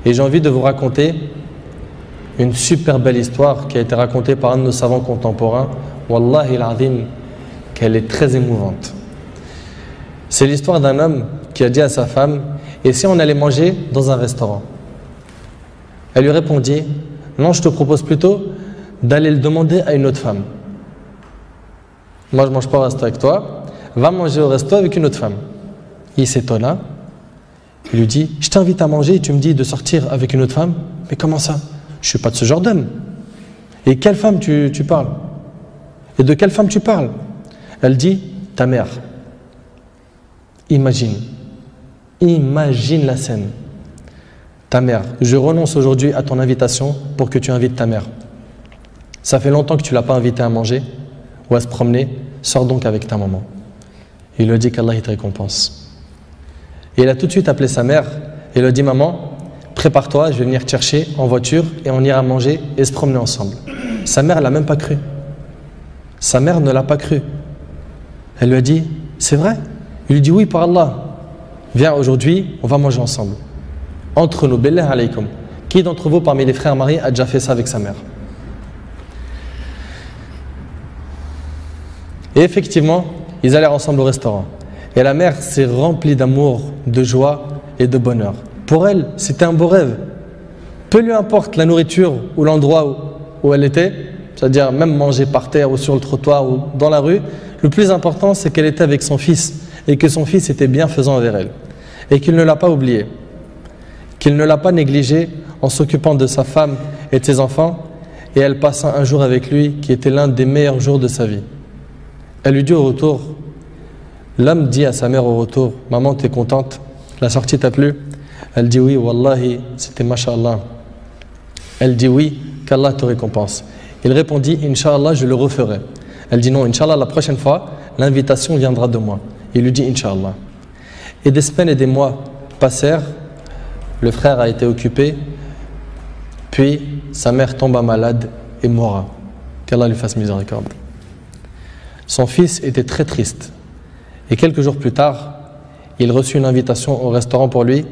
Et j'ai envie de vous raconter une super belle histoire qui a été racontée par un de nos savants contemporains. Wallahi al-azim, qu'elle est très émouvante. C'est l'histoire d'un homme qui a dit à sa femme: et si on allait manger dans un restaurant? Elle lui répondit: non, je te propose plutôt d'aller le demander à une autre femme. Moi je ne mange pas au resto avec toi, va manger au resto avec une autre femme. Il s'étonna, il lui dit: je t'invite à manger et tu me dis de sortir avec une autre femme? Mais comment ça? Je ne suis pas de ce genre d'homme. Et quelle femme tu parles? Et de quelle femme tu parles? Elle dit: ta mère. Imagine la scène. Ta mère, je renonce aujourd'hui à ton invitation pour que tu invites ta mère. Ça fait longtemps que tu ne l'as pas invitée à manger ou à se promener, sors donc avec ta maman. Il lui dit qu'Allah te récompense. Et il a tout de suite appelé sa mère et lui a dit: maman, prépare-toi, je vais venir te chercher en voiture et on ira manger et se promener ensemble. Sa mère ne l'a même pas cru. Sa mère ne l'a pas cru. Elle lui a dit: c'est vrai? Il lui dit: oui, par Allah. Viens, aujourd'hui, on va manger ensemble. Entre nous, billah alaykum. Qui d'entre vous, parmi les frères mariés, a déjà fait ça avec sa mère? Et effectivement, ils allèrent ensemble au restaurant. Et la mère s'est remplie d'amour, de joie et de bonheur. Pour elle, c'était un beau rêve. Peu lui importe la nourriture ou l'endroit où elle était, c'est-à-dire même manger par terre ou sur le trottoir ou dans la rue, le plus important, c'est qu'elle était avec son fils et que son fils était bienfaisant envers elle. Et qu'il ne l'a pas oublié, qu'il ne l'a pas négligé en s'occupant de sa femme et de ses enfants, et elle passa un jour avec lui qui était l'un des meilleurs jours de sa vie. Elle lui dit au retour, l'homme dit à sa mère au retour: maman, t'es contente? La sortie t'a plu? Elle dit: oui, wallahi, c'était masha'Allah. Elle dit: oui, qu'Allah te récompense. Il répondit: Inch'Allah, je le referai. Elle dit: non, Inch'Allah, la prochaine fois, l'invitation viendra de moi. Il lui dit: Inch'Allah. Et des semaines et des mois passèrent, le frère a été occupé, puis sa mère tomba malade et mourra. Qu'Allah lui fasse miséricorde. Son fils était très triste. Et quelques jours plus tard, il reçut une invitation au restaurant pour lui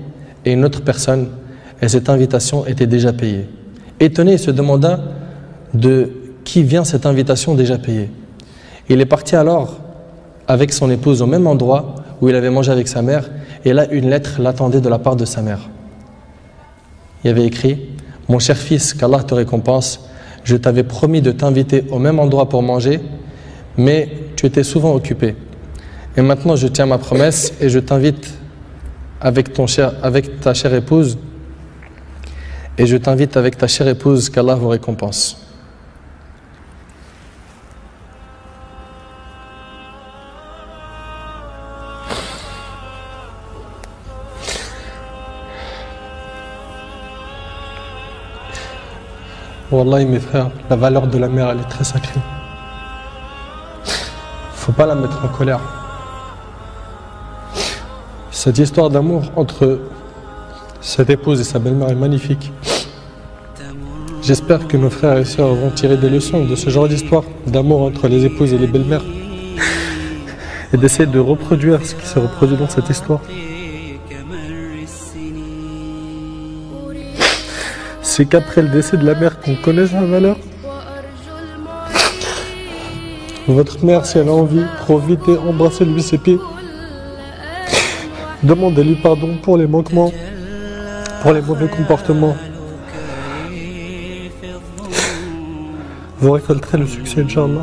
et une autre personne, et cette invitation était déjà payée. Étonné, il se demanda de qui vient cette invitation déjà payée. Il est parti alors avec son épouse au même endroit où il avait mangé avec sa mère, et là une lettre l'attendait de la part de sa mère. Il y avait écrit: mon cher fils, qu'Allah te récompense, je t'avais promis de t'inviter au même endroit pour manger, mais tu étais souvent occupé. Et maintenant je tiens ma promesse et je t'invite avec ta chère épouse, et je t'invite avec ta chère épouse, qu'Allah vous récompense. Wallahi mes frères, la valeur de la mère, elle est très sacrée. Faut pas la mettre en colère. Cette histoire d'amour entre cette épouse et sa belle-mère est magnifique. J'espère que nos frères et sœurs vont tirer des leçons de ce genre d'histoire d'amour entre les épouses et les belles-mères et d'essayer de reproduire ce qui s'est reproduit dans cette histoire. C'est qu'après le décès de la mère qu'on connaît sa valeur. Votre mère, si elle a envie, profitez, embrassez-lui ses pieds. Demandez-lui pardon pour les manquements, pour les mauvais comportements. Vous récolterez le succès, Inch'Allah.